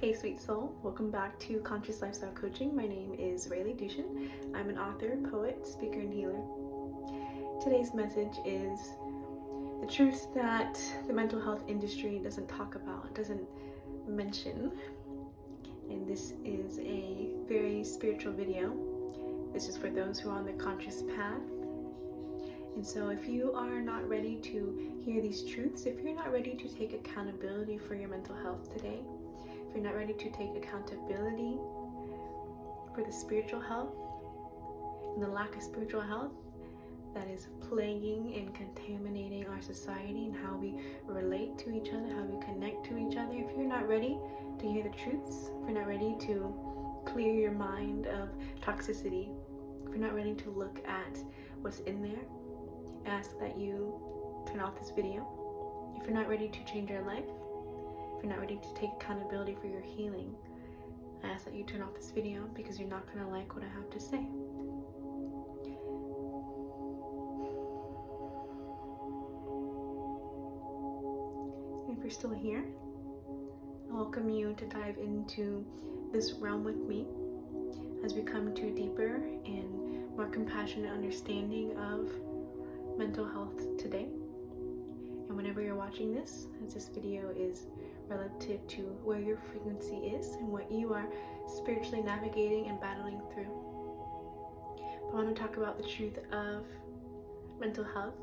Hey sweet soul, welcome back to Conscious Lifestyle Coaching. My name is Raileigh Duschen. I'm an author, poet, speaker, and healer. Today's message is the truth that the mental health industry doesn't talk about, doesn't mention. And this is a very spiritual video. This is for those who are on the conscious path. And so if you are not ready to hear these truths, if you're not ready to take accountability for your mental health today, if you're not ready to take accountability for the spiritual health and the lack of spiritual health that is plaguing and contaminating our society and how we relate to each other, how we connect to each other, if you're not ready to hear the truths, if you're not ready to clear your mind of toxicity, if you're not ready to look at what's in there, I ask that you turn off this video. If you're not ready to change your life, if you're not ready to take accountability for your healing, I ask that you turn off this video because you're not going to like what I have to say. If you're still here, I welcome you to dive into this realm with me as we come to a deeper and more compassionate understanding of mental health today. And whenever you're watching this, as this video is relative to where your frequency is and what you are spiritually navigating and battling through. But I want to talk about the truth of mental health.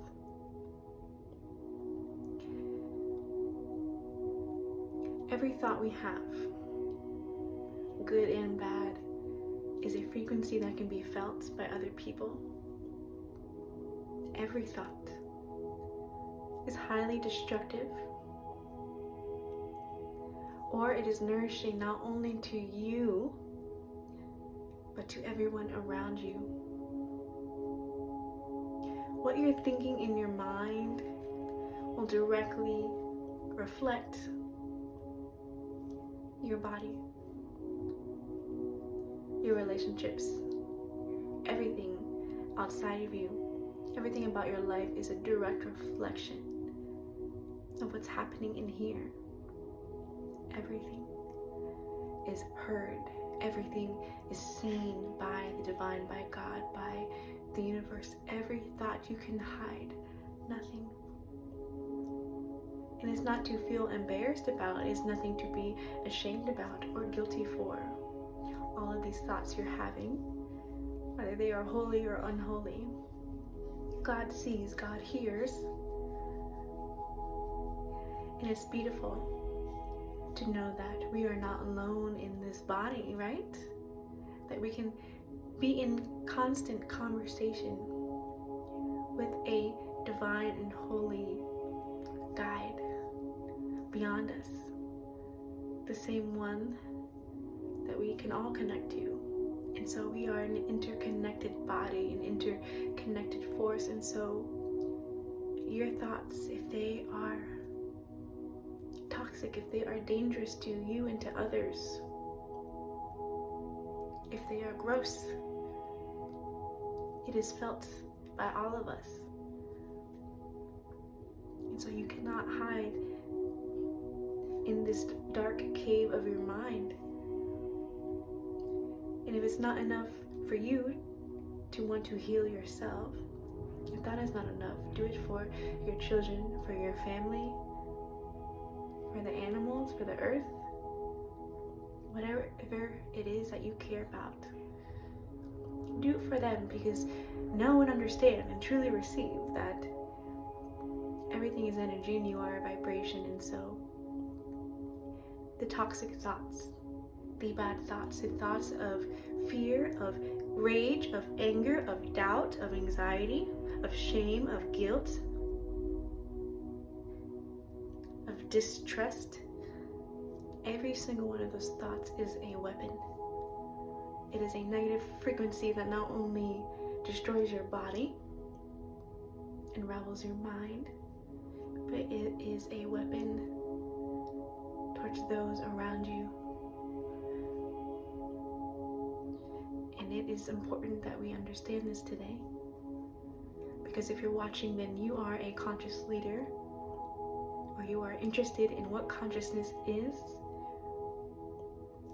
Every thought we have, good and bad, is a frequency that can be felt by other people. Every thought is highly destructive, or it is nourishing not only to you, but to everyone around you. What you're thinking in your mind will directly reflect your body, your relationships, everything outside of you, everything about your life is a direct reflection of what's happening in here. Everything is heard. Everything is seen by the divine, by God, by the universe. Every thought you can hide, nothing. And it's not to feel embarrassed about, it's nothing to be ashamed about or guilty for. All of these thoughts you're having, whether they are holy or unholy, God sees, God hears. And it's beautiful to know that we are not alone in this body, right? That we can be in constant conversation with a divine and holy guide beyond us, the same one that we can all connect to. And so we are an interconnected body, an interconnected force. And so your thoughts, if they are toxic, if they are dangerous to you and to others, if they are gross, it is felt by all of us. And so you cannot hide in this dark cave of your mind. And if it's not enough for you to want to heal yourself, if that is not enough, do it for your children, for your family, for the animals, for the earth, whatever it is that you care about. Do it for them, because know and understand and truly receive that everything is energy and you are a vibration. And so the toxic thoughts, the bad thoughts, the thoughts of fear, of rage, of anger, of doubt, of anxiety, of shame, of guilt, of distrust, every single one of those thoughts is a weapon. It is a negative frequency that not only destroys your body, unravels your mind, but it is a weapon towards those around you. And it is important that we understand this today, because if you're watching, then you are a conscious leader, or you are interested in what consciousness is,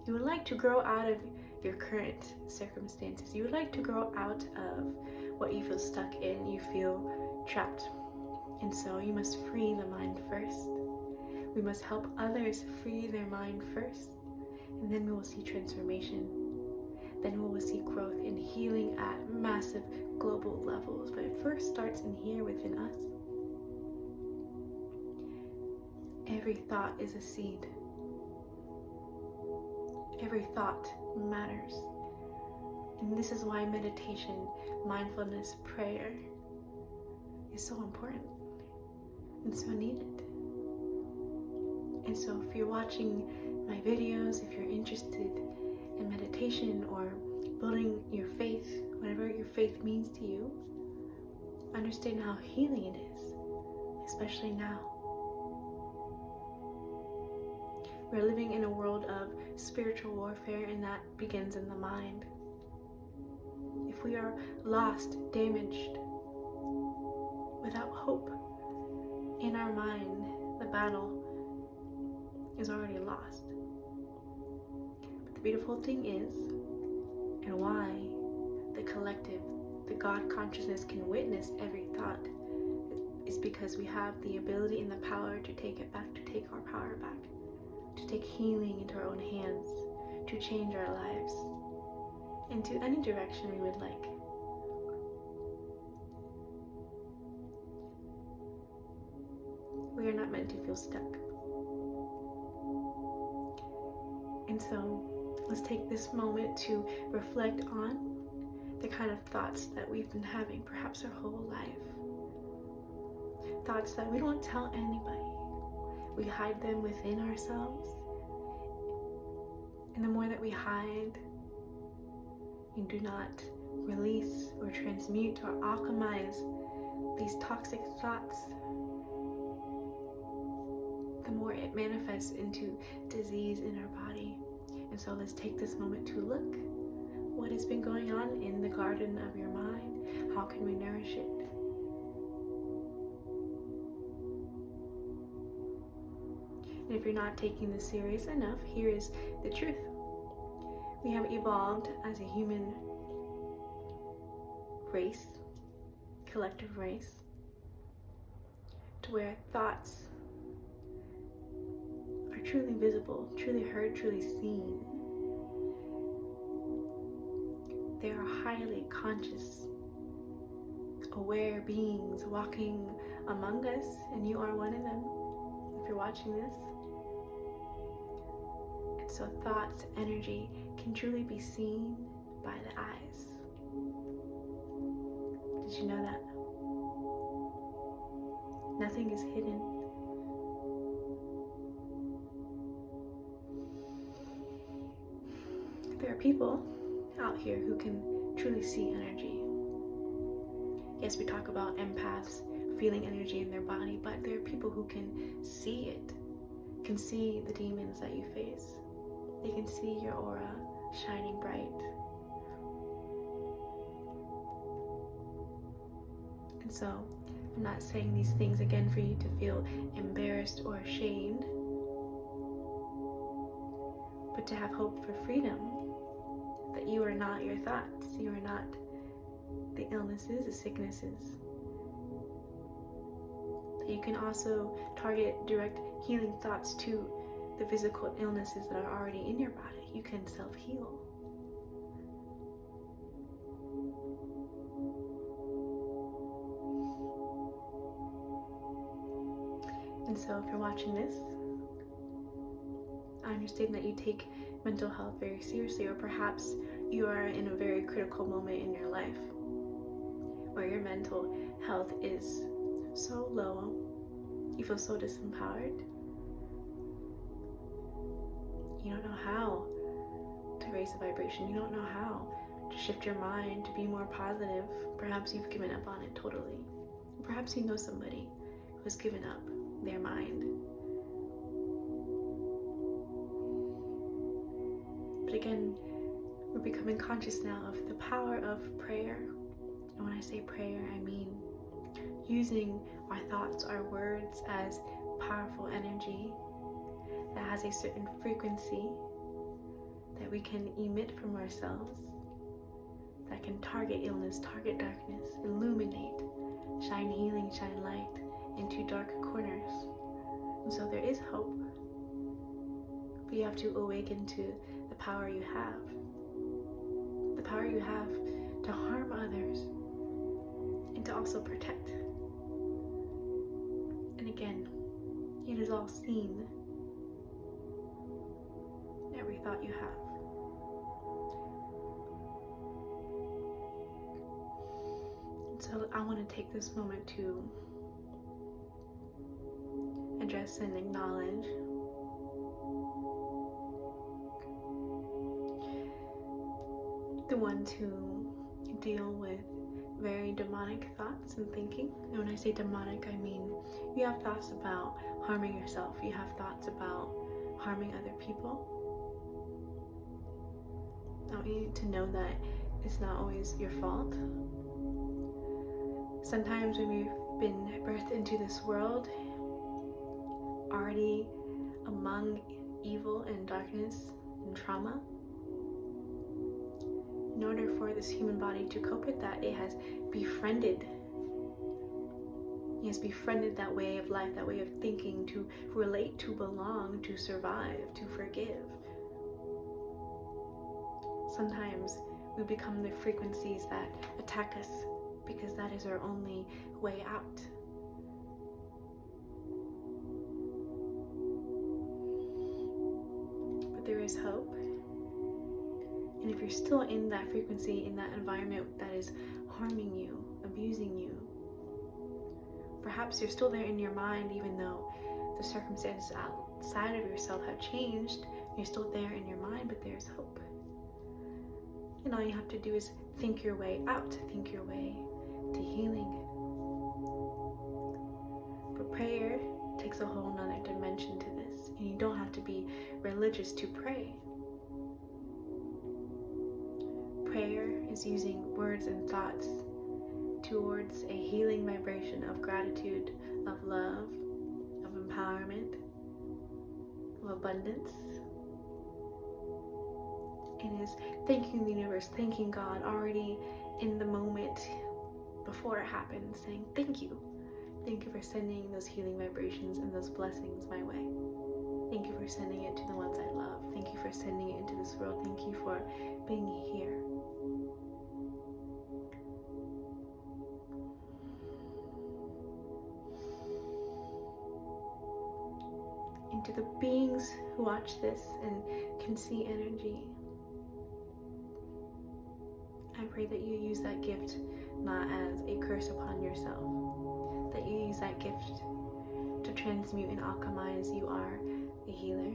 You would like to grow out of your current circumstances. You would like to grow out of what you feel stuck in, you feel trapped. And so you must free the mind first. We must help others free their mind first. And then we will see transformation. Then we will see growth and healing at massive global levels. But it first starts in here within us. Every thought is a seed. Every thought matters. And this is why meditation, mindfulness, prayer is so important and so needed. And so if you're watching my videos, if you're interested in meditation or building your faith, whatever your faith means to you, understand how healing it is, especially now. We're living in a world of spiritual warfare, and that begins in the mind. If we are lost, damaged, without hope in our mind, the battle is already lost. But the beautiful thing is, and why the collective, the God consciousness can witness every thought, is because we have the ability and the power to take it back, to take our power back, to take healing into our own hands, to change our lives into any direction we would like. We are not meant to feel stuck. And so let's take this moment to reflect on the kind of thoughts that we've been having perhaps our whole life. Thoughts that we don't tell anybody. We hide them within ourselves. And the more that we hide and do not release or transmute or alchemize these toxic thoughts, the more it manifests into disease in our body. And so let's take this moment to look what has been going on in the garden of your mind. How can we nourish it? And if you're not taking this serious enough, here is the truth. We have evolved as a human race, collective race, to where thoughts are truly visible, truly heard, truly seen. They are highly conscious, aware beings walking among us, and you are one of them if you're watching this. And so thoughts, energy can truly be seen by the eyes. Did you know that? Nothing is hidden. There are people out here who can truly see energy. Yes, we talk about empaths feeling energy in their body, but there are people who can see it, can see the demons that you face. They can see your aura shining bright. And so, I'm not saying these things again for you to feel embarrassed or ashamed, but to have hope for freedom, that you are not your thoughts, you are not the illnesses, the sicknesses. That you can also target direct healing thoughts to the physical illnesses that are already in your body. You can self-heal. And so if you're watching this, I understand that you take mental health very seriously, or perhaps you are in a very critical moment in your life where your mental health is so low, you feel so disempowered. You don't know how to raise the vibration. You don't know how to shift your mind to be more positive. Perhaps you've given up on it totally. Perhaps you know somebody who has given up their mind. But again, we're becoming conscious now of the power of prayer. And when I say prayer, I mean using our thoughts, our words as powerful energy that has a certain frequency that we can emit from ourselves that can target illness, target darkness, illuminate, shine healing, shine light into dark corners. And so there is hope. But you have to awaken to the power you have. The power you have to harm others and to also protect. And again, it is all seen. Every thought you have. And so I want to take this moment to address and acknowledge the ones who deal with very demonic thoughts and thinking. And when I say demonic, I mean you have thoughts about harming yourself. You have thoughts about harming other people. I want you to know that it's not always your fault. Sometimes when we've been birthed into this world, already among evil and darkness and trauma, in order for this human body to cope with that, it has befriended. It has befriended that way of life, that way of thinking, to relate, to belong, to survive, to forgive. Sometimes we become the frequencies that attack us because that is our only way out. But there is hope. And if you're still in that frequency, in that environment that is harming you, abusing you, perhaps you're still there in your mind even though the circumstances outside of yourself have changed. You're still there in your mind, but there's hope. And all you have to do is think your way out, think your way to healing. But prayer takes a whole nother dimension to this. And you don't have to be religious to pray. Prayer is using words and thoughts towards a healing vibration of gratitude, of love, of empowerment, of abundance. It is thanking the universe, thanking God already in the moment before it happens, saying thank you. Thank you for sending those healing vibrations and those blessings my way. Thank you for sending it to the ones I love. Thank you for sending it into this world. Thank you for being here. And to the beings who watch this and can see energy, I pray that you use that gift not as a curse upon yourself, that you use that gift to transmute and alchemize. You are a healer.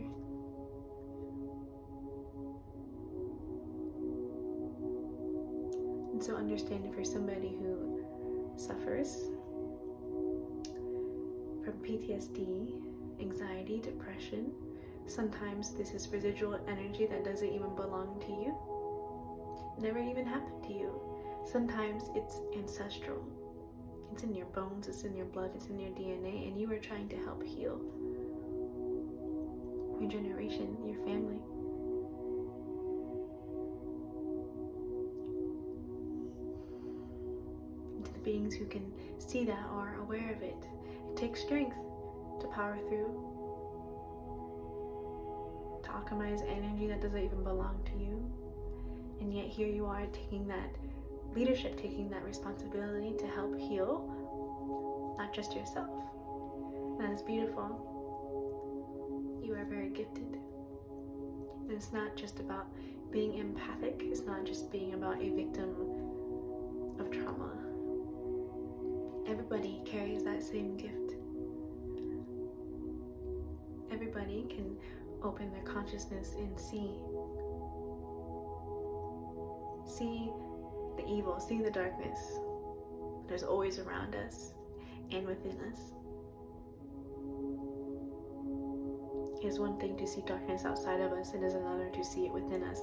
And so understand, for somebody who suffers from PTSD, anxiety, depression, sometimes this is residual energy that doesn't even belong to you. Never even happened to you. Sometimes it's ancestral. It's in your bones, it's in your blood, it's in your DNA, and you are trying to help heal your generation, your family. And to the beings who can see that or are aware of it, it takes strength to power through, to alchemize energy that doesn't even belong to you. And yet here you are taking that leadership, taking that responsibility to help heal, not just yourself. That is beautiful. You are very gifted. And it's not just about being empathic. It's not just being about a victim of trauma. Everybody carries that same gift. Everybody can open their consciousness and see the evil, see the darkness that is always around us and within us. It is one thing to see darkness outside of us, it is another to see it within us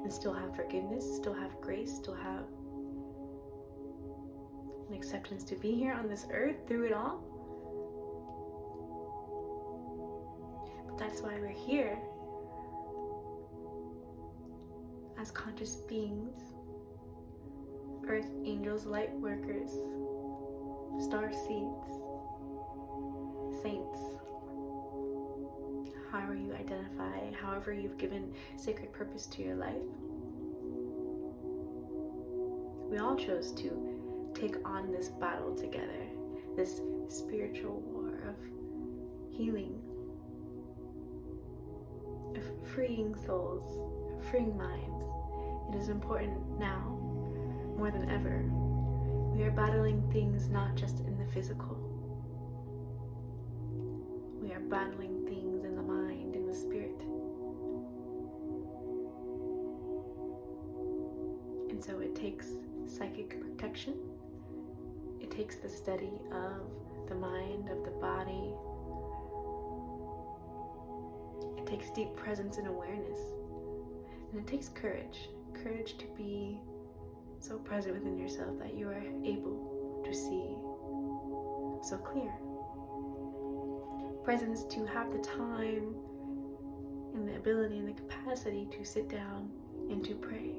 and still have forgiveness, still have grace, still have an acceptance to be here on this earth through it all. But that's why we're here. as conscious beings, earth angels, light workers, star seeds, saints, however you identify, however you've given sacred purpose to your life. We all chose to take on this battle together, this spiritual war of healing, of freeing souls, freeing minds. It is important now, more than ever. We are battling things not just in the physical. We are battling things in the mind, in the spirit. And so it takes psychic protection. It takes the study of the mind, of the body. It takes deep presence and awareness. And it takes courage. Courage to be so present within yourself that you are able to see so clear. Presence to have the time and the ability and the capacity to sit down and to pray,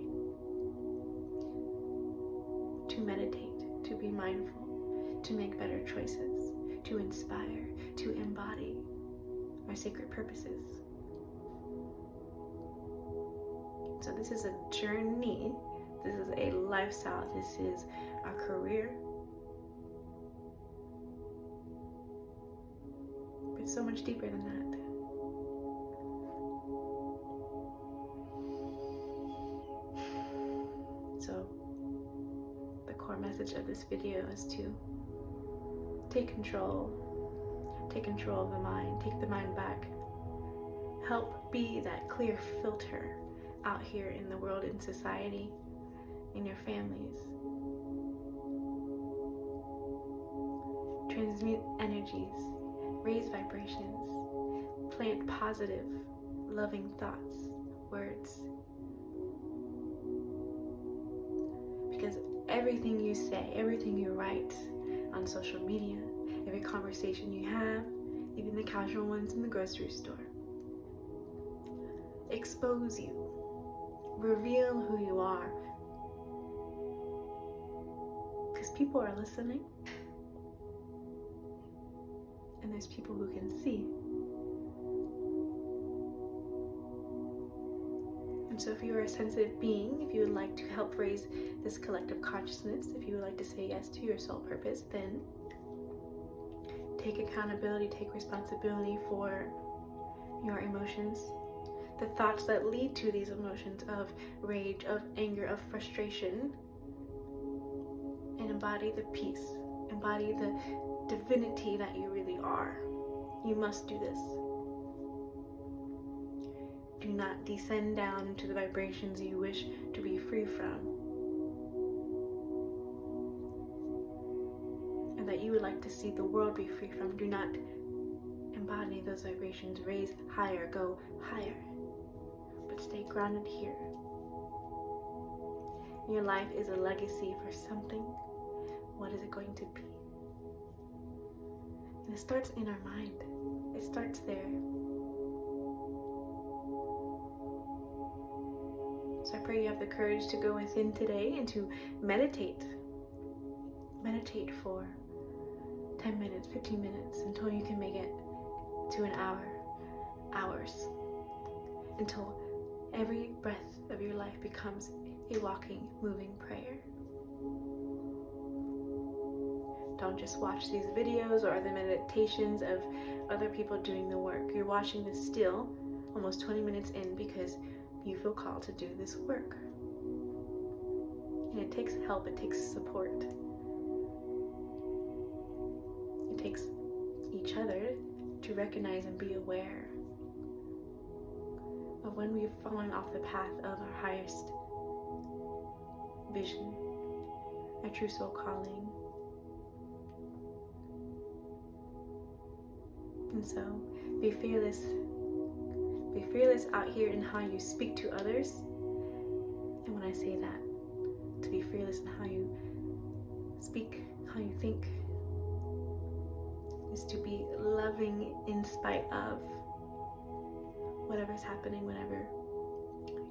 to meditate, to be mindful, to make better choices, to inspire, to embody our sacred purposes. So this is a journey. This is a lifestyle. This is our career. But so much deeper than that. So the core message of this video is to take control of the mind, take the mind back, help be that clear filter out here in the world, in society, in your families. Transmute energies, raise vibrations, plant positive, loving thoughts, words. Because everything you say, everything you write on social media, every conversation you have, even the casual ones in the grocery store, expose you, reveal who you are. Because people are listening, and there's people who can see. And so if you are a sensitive being, if you would like to help raise this collective consciousness, if you would like to say yes to your soul purpose, then take accountability, take responsibility for your emotions, the thoughts that lead to these emotions of rage, of anger, of frustration, and embody the peace, embody the divinity that you really are. You must do this. Do not descend down into the vibrations you wish to be free from, and that you would like to see the world be free from. Do not embody those vibrations. Raise higher, go higher, but stay grounded here. Your life is a legacy for something. What is it going to be? And it starts in our mind. It starts there. So I pray you have the courage to go within today and to meditate. Meditate for 10 minutes, 15 minutes, until you can make it to an hour, hours, until every breath of your life becomes a walking, moving prayer. Don't just watch these videos or the meditations of other people doing the work. You're watching this still, almost 20 minutes in, because you feel called to do this work. And it takes help, it takes support. It takes each other to recognize and be aware of when we've fallen off the path of our highest vision, our true soul calling. And so, be fearless. Be fearless out here in how you speak to others. And when I say that, to be fearless in how you speak, how you think, is to be loving in spite of whatever's happening, whatever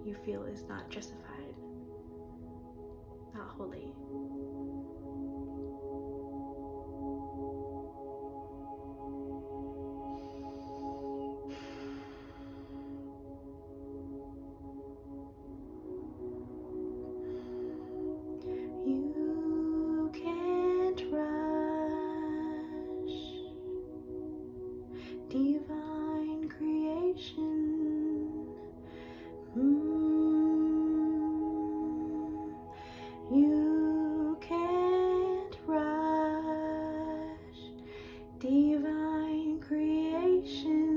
you feel is not justified, not holy. You can't rush divine creation. You can't rush divine creation.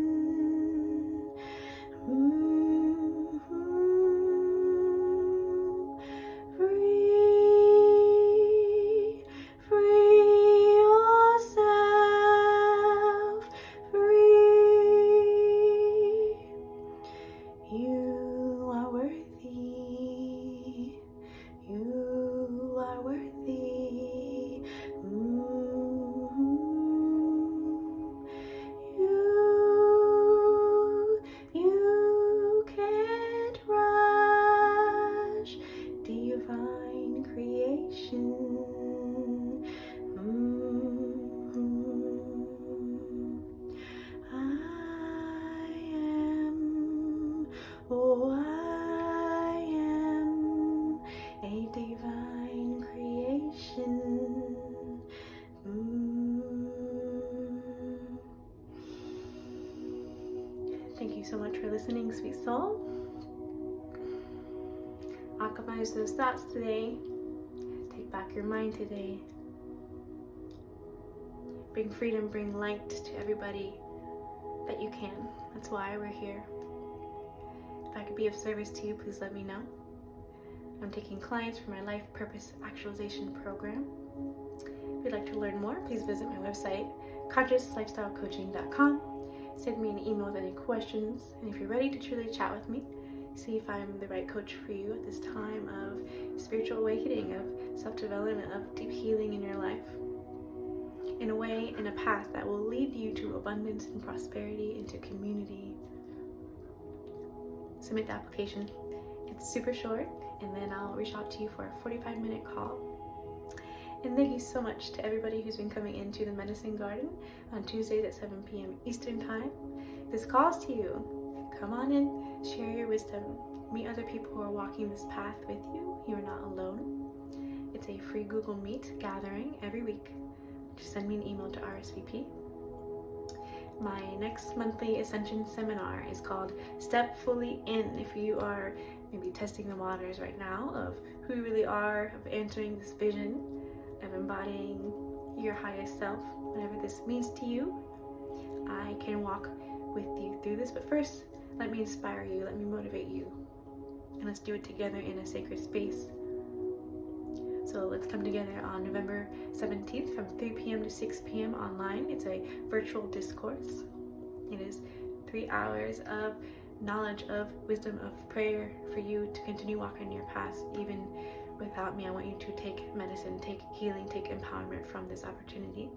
Free yourself, free. You are worthy. You are worthy. You can't rush divine creation. I am, oh, I am a divine creation. Thank you so much for listening, sweet soul. Alchemize those thoughts today. Take back your mind today. Bring freedom, bring light to everybody that you can. That's why we're here. If I could be of service to you, please let me know. I'm taking clients for my Life Purpose Actualization program. If you'd like to learn more, please visit my website, consciouslifestylecoaching.com. Send me an email with any questions, and if you're ready to truly chat with me, see if I'm the right coach for you at this time of spiritual awakening, of self-development, of deep healing in your life, in a way, in a path that will lead you to abundance and prosperity, into community. Submit the application. It's super short, and then I'll reach out to you for a 45-minute call. And thank you so much to everybody who's been coming into the Medicine Garden on Tuesdays at 7 p.m. Eastern Time. This calls to you. Come on in, share your wisdom, meet other people who are walking this path with you. You are not alone. It's a free Google Meet gathering every week. Just send me an email to RSVP. My next monthly Ascension seminar is called Step Fully In. If you are maybe testing the waters right now of who you really are, of answering this vision, of embodying your highest self, whatever this means to you, I can walk with you through this. But first, let me inspire you, let me motivate you, and let's do it together in a sacred space. So let's come together on November 17th from 3 p.m. to 6 p.m. online. It's a virtual discourse. It is 3 hours of knowledge, of wisdom, of prayer for you to continue walking your path. Even without me, I want you to take medicine, take healing, take empowerment from this opportunity.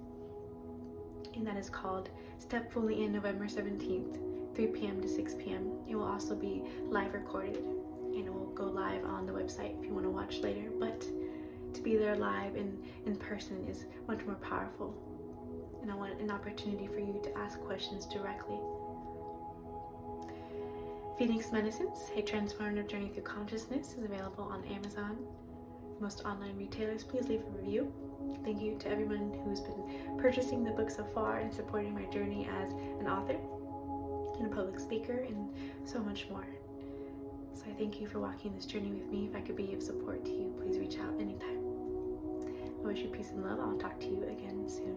And that is called Step Fully In, November 17th, 3 p.m. to 6 p.m. It will also be live recorded, and it will go live on the website if you want to watch later. But to be there live in person is much more powerful, and I want an opportunity for you to ask questions directly. Phoenix Medicines, a transformative journey through consciousness, is available on Amazon, most online retailers. Please leave a review. Thank you to everyone who's been purchasing the book so far and supporting my journey as an author and a public speaker and so much more. So I thank you for walking this journey with me. If I could be of support to you, please reach out anytime. I wish you peace and love. I'll talk to you again soon.